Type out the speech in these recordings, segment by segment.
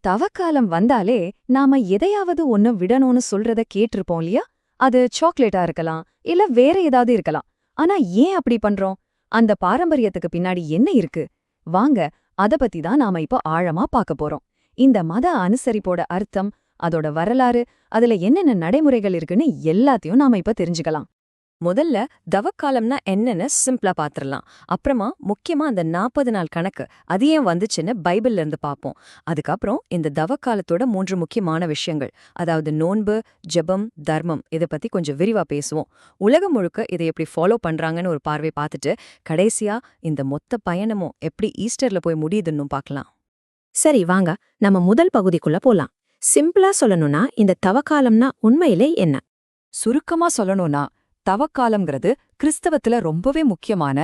தவக்காலம் வந்தாலே நாம எதையாவது ஒன்னு விடணும்னு சொல்றத கேட்டிருப்போம் இல்லையா? அது சாக்லேட்டா இருக்கலாம், இல்ல வேற ஏதாவது இருக்கலாம். ஆனா ஏன் அப்படி பண்றோம்? அந்த பாரம்பரியத்துக்கு பின்னாடி என்ன இருக்கு? வாங்க, அத பத்தி தான் நாம இப்போ ஆழமா பார்க்க போறோம். இந்த மத அனுசரிப்போட அர்த்தம், அதோட வரலாறு, அதுல என்னென்ன நடைமுறைகள் இருக்குன்னு எல்லாத்தையும் நாம இப்ப தெரிஞ்சுக்கலாம். முதல்ல தவக்காலம்னா என்னன்னு சிம்பிளா பாத்திரலாம். அப்புறமா முக்கியமா அந்த 40 நாள் கணக்கு அது ஏன் வந்துச்சுன்னு பைபிள்ல இருந்து பார்ப்போம். அதுக்கப்புறம் இந்த தவக்காலத்தோட 3 முக்கியமான விஷயங்கள், அதாவது நோன்பு, ஜெபம், தர்மம், இதை பத்தி கொஞ்சம் விரிவா பேசுவோம். உலகம் முழுக்க இதை எப்படி ஃபாலோ பண்றாங்கன்னு ஒரு பார்வை பார்த்துட்டு கடைசியா இந்த மொத்த பயணமும் எப்படி ஈஸ்டர்ல போய் முடியுதுன்னு பார்க்கலாம். சரி வாங்க, நம்ம முதல் பகுதிக்குள்ள போலாம். சிம்பிளா சொல்லணும்னா இந்த தவக்காலம்னா உண்மையிலே என்ன? சுருக்கமா சொல்லணும்னா, தவக்காலம்ங்கிறது கிறிஸ்தவத்துல ரொம்பவே முக்கியமான,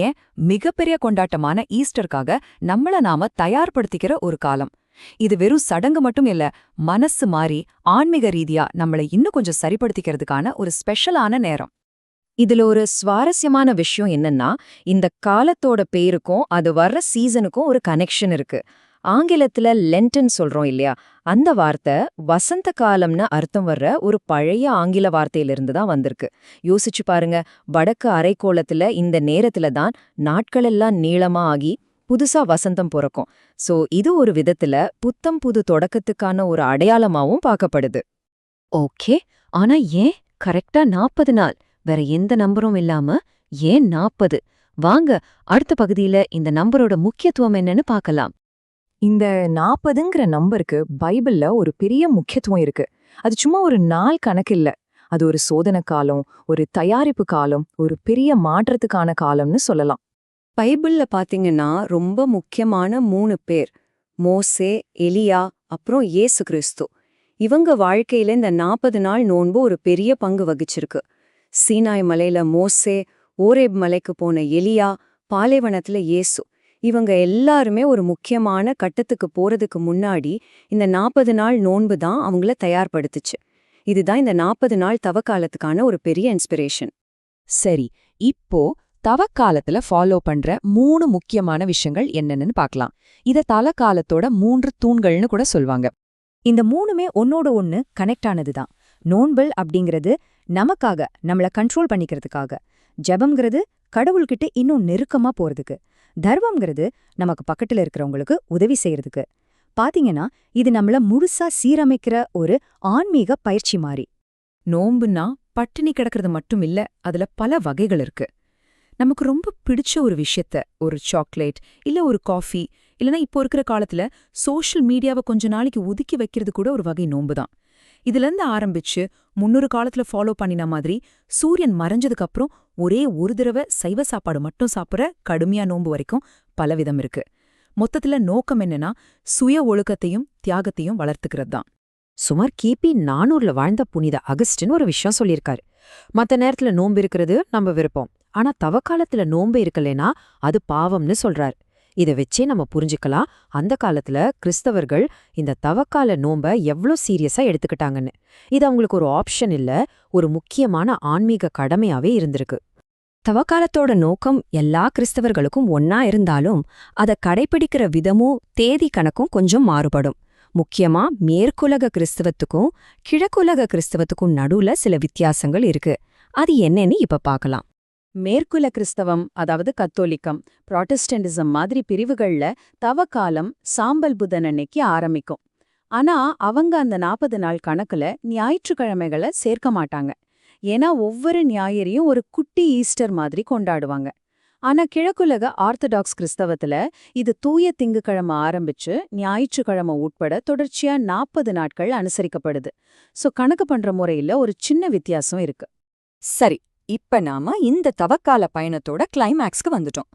ஏன் மிகப்பெரிய கொண்டாட்டமான ஈஸ்டருக்காக நம்மள நாம தயார்படுத்திக்கிற ஒரு காலம். இது வெறும் சடங்கு மட்டும் இல்ல, மனசு மாறி ஆன்மீக ரீதியா நம்மளை இன்னும் கொஞ்சம் சரிப்படுத்திக்கிறதுக்கான ஒரு ஸ்பெஷலான நேரம். இதுல ஒரு சுவாரஸ்யமான விஷயம் என்னன்னா, இந்த காலத்தோட பேருக்கும் அது வர்ற சீசனுக்கும் ஒரு கனெக்ஷன் இருக்கு. ஆங்கிலத்துல லென்ட்ன்னு சொல்றோம் இல்லையா, அந்த வார்த்தை வசந்த காலம்னு அர்த்தம் வர்ற ஒரு பழைய ஆங்கில வார்த்தையிலிருந்து தான் வந்திருக்கு. யோசிச்சு பாருங்க, வடக்கு அரைக்கோளத்துல இந்த நேரத்துல தான் நாட்களெல்லாம் நீளமா ஆகி புதுசா வசந்தம் பிறக்கும். சோ இது ஒரு விதத்துல புத்தம் புது தொடக்கத்துக்கான ஒரு அடையாளமாவும் பார்க்கப்படுது. ஓகே, ஆனா ஏன் கரெக்டா 40 நாள்? வேற எந்த நம்பரும் இல்லாம ஏன் 40? வாங்க, அடுத்த பகுதியில இந்த நம்பரோட முக்கியத்துவம் என்னன்னு பார்க்கலாம். இந்த 40ங்கிற நம்பருக்கு பைபிள்ல ஒரு பெரிய முக்கியத்துவம் இருக்கு. அது சும்மா ஒரு நாள் கணக்கு இல்ல. அது ஒரு சோதனை காலம், ஒரு தயாரிப்பு காலம், ஒரு பெரிய மாற்றத்துக்கான காலம்னு சொல்லலாம். பைபிள்ல பாத்தீங்கன்னா ரொம்ப முக்கியமான 3 பேர், மோசே, எலியா, அப்புறம் இயேசு கிறிஸ்து. இவங்க வாழ்க்கையில இந்த 40 நாள் நோன்பு ஒரு பெரிய பங்கு வகிச்சிருக்கு. சீனாய் மலையில மோசே, ஓரேப் மலைக்கு போன எலியா, பாலைவனத்துல இயேசு, இவங்க எல்லாருமே ஒரு முக்கியமான கட்டத்துக்கு போறதுக்கு முன்னாடி இந்த 40 நாள் நோன்பு தான் அவங்கள தயார்படுத்துச்சு. இதுதான் இந்த 40 நாள் தவக்காலத்துக்கான ஒரு பெரிய இன்ஸ்பிரேஷன். சரி, இப்போ தவக்காலத்துல ஃபாலோ பண்ற 3 முக்கியமான விஷயங்கள் என்னன்னு பார்க்கலாம். இத தலகாலத்தோட 3 தூண்கள்னு கூட சொல்வாங்க. இந்த 3மே ஒன்னோட ஒன்னு கனெக்ட் ஆனதுதான். நோன்பல் அப்படிங்கிறது நமக்காக, நம்மள கண்ட்ரோல் பண்ணிக்கிறதுக்காக. ஜெபம்ங்கிறது கடவுள்கிட்ட இன்னும் நெருக்கமா போறதுக்கு. தர்மம்ங்கிறது நமக்கு பக்கத்துல இருக்கிறவங்களுக்கு உதவி செய்யறதுக்கு. பாத்தீங்கன்னா, இது நம்மள முழுசா சீரமைக்கிற ஒரு ஆன்மீக பயிற்சி மாதிரி. நோம்புன்னா பட்டினி கிடக்கிறது மட்டும் இல்ல, அதுல பல வகைகள் இருக்கு. நமக்கு ரொம்ப பிடிச்ச ஒரு விஷயத்த, ஒரு சாக்லேட் இல்ல ஒரு காஃபி, இல்லனா இப்போ இருக்கிற காலத்துல சோஷியல் மீடியாவை கொஞ்ச நாளைக்கு ஒதுக்கி வைக்கிறது கூட ஒரு வகை நோம்புதான். இதுல இருந்து ஆரம்பிச்சு முன்னொரு காலத்துல ஃபாலோ பண்ணின மாதிரி சூரியன் மறைஞ்சதுக்கு அப்புறம் ஒரே ஒரு தடவை சைவ சாப்பாடு மட்டும் சாப்பிட்ற கடுமையா நோன்பு வரைக்கும் பலவிதம் இருக்கு. மொத்தத்துல நோக்கம் என்னன்னா சுய ஒழுக்கத்தையும் தியாகத்தையும் வளர்த்துக்கிறது தான். சுமார் கிபி 400ல வாழ்ந்த புனித அகஸ்டின் ஒரு விஷயம் சொல்லியிருக்காரு. மத்த நேரத்துல நோன்பு இருக்கிறது நம்ம விருப்பம், ஆனா தவக்காலத்துல நோன்பு இருக்கலைனா அது பாவம்னு சொல்றாரு. இதை வச்சே நம்ம புரிஞ்சுக்கலாம் அந்த காலத்துல கிறிஸ்தவர்கள் இந்த தவக்கால நோம்ப எவ்ளோ சீரியஸா எடுத்துக்கிட்டாங்கன்னு. இது அவங்களுக்கு ஒரு ஆப்ஷன் இல்ல, ஒரு முக்கியமான ஆன்மீக கடமையாவே இருந்திருக்கு. தவக்காலத்தோட நோக்கம் எல்லா கிறிஸ்தவர்களுக்கும் ஒன்னா இருந்தாலும் அதை கடைபிடிக்கிற விதமும் தேதி கணக்கும் கொஞ்சம் மாறுபடும். முக்கியமா மேற்குலக கிறிஸ்தவத்துக்கும் கிழக்குலக கிறிஸ்தவத்துக்கும் நடுவுல சில வித்தியாசங்கள் இருக்கு. அது என்னன்னு இப்ப பார்க்கலாம். மேற்குல கிறிஸ்தவம், அதாவது கத்தோலிக்கம், புராட்டஸ்டன்டிசம் மாதிரி பிரிவுகள்ல தவக்காலம் சாம்பல் புதன் அன்னைக்கு ஆரம்பிக்கும். ஆனா அவங்க அந்த 40 நாள் கணக்குல ஞாயிற்றுக்கிழமைகளை சேர்க்க மாட்டாங்க. ஏன்னா ஒவ்வொரு ஞாயிறையும் ஒரு குட்டி ஈஸ்டர் மாதிரி கொண்டாடுவாங்க. ஆனா கிழக்குலக ஆர்த்தடாக்ஸ் கிறிஸ்தவத்துல இது தூய திங்கக்கிழமை ஆரம்பிச்சு ஞாயிற்றுக்கிழமை உட்பட தொடர்ச்சியா 40 நாட்கள் அனுசரிக்கப்படுது. சோ கணக்கு பண்ற முறையில ஒரு சின்ன வித்தியாசம் இருக்கு. சரி, இப்ப நாம இந்த தவக்கால பயணத்தோட கிளைமேக்ஸ்க்கு வந்துட்டோம்.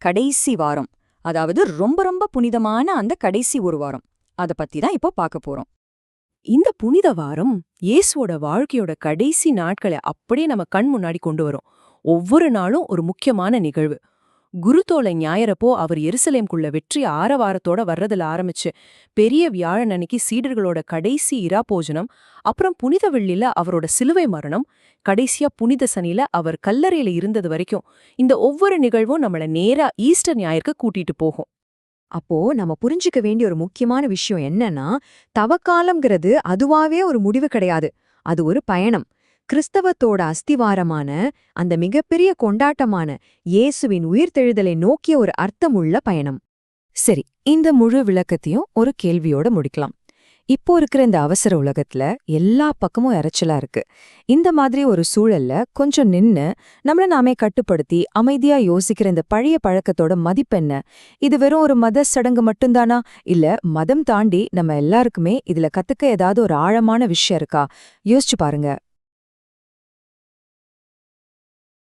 கடைசி வாரம், அதாவது ரொம்ப ரொம்ப புனிதமான அந்த கடைசி ஒரு வாரம், அத பத்தி தான் இப்போ பார்க்க போறோம். இந்த புனித வாரம் இயேசுவோட வாழ்க்கையோட கடைசி நாட்களை அப்படியே நம்ம கண் முன்னாடி கொண்டு வரும். ஒவ்வொரு நாளும் ஒரு முக்கியமான நிகழ்வு. குருத்தோலை ஞாயிறப்போ அவர் எருசலேம்குள்ள வெற்றி ஆரவாரத்தோட வர்றதுல ஆரம்பிச்சு பெரிய வியாழன் அன்னைக்கு சீடர்களோட கடைசி இரா போஜனம், அப்புறம் புனித வெள்ளில அவரோட சிலுவை மரணம், கடைசியா புனித சனியில அவர் கல்லறையில இருந்தது வரைக்கும் இந்த ஒவ்வொரு நிகழ்வும் நம்மள நேரா ஈஸ்டர் ஞாயிற்கு கூட்டிட்டு போகும். அப்போ நம்ம புரிஞ்சுக்க வேண்டிய ஒரு முக்கியமான விஷயம் என்னன்னா, தவக்காலம்ங்கிறது அதுவாவே ஒரு முடிவு கிடையாது. அது ஒரு பயணம். கிறிஸ்தவத்தோட அஸ்திவாரமான அந்த மிகப்பெரிய கொண்டாட்டமான இயேசுவின் உயிர்த்தெழுதலை நோக்கிய ஒரு அர்த்தமுள்ள பயணம். சரி, இந்த முழு விளக்கத்தையும் ஒரு கேள்வியோட முடிக்கலாம். இப்போ இருக்கிற இந்த அவசர உலகத்துல எல்லா பக்கமும் இரைச்சலா இருக்கு. இந்த மாதிரி ஒரு சூழல்ல கொஞ்சம் நின்னு நம்மள நாமே கட்டுப்படுத்தி அமைதியா யோசிக்கிற இந்த பழைய பழக்கத்தோட மதிப்பென்ன? இது வெறும் ஒரு மத சடங்கு மட்டும்தானா, இல்ல மதம் தாண்டி நம்ம எல்லாருக்குமே இதுல கத்துக்க ஏதாவது ஒரு ஆழமான விஷயம் இருக்கா? யோசிச்சு பாருங்க.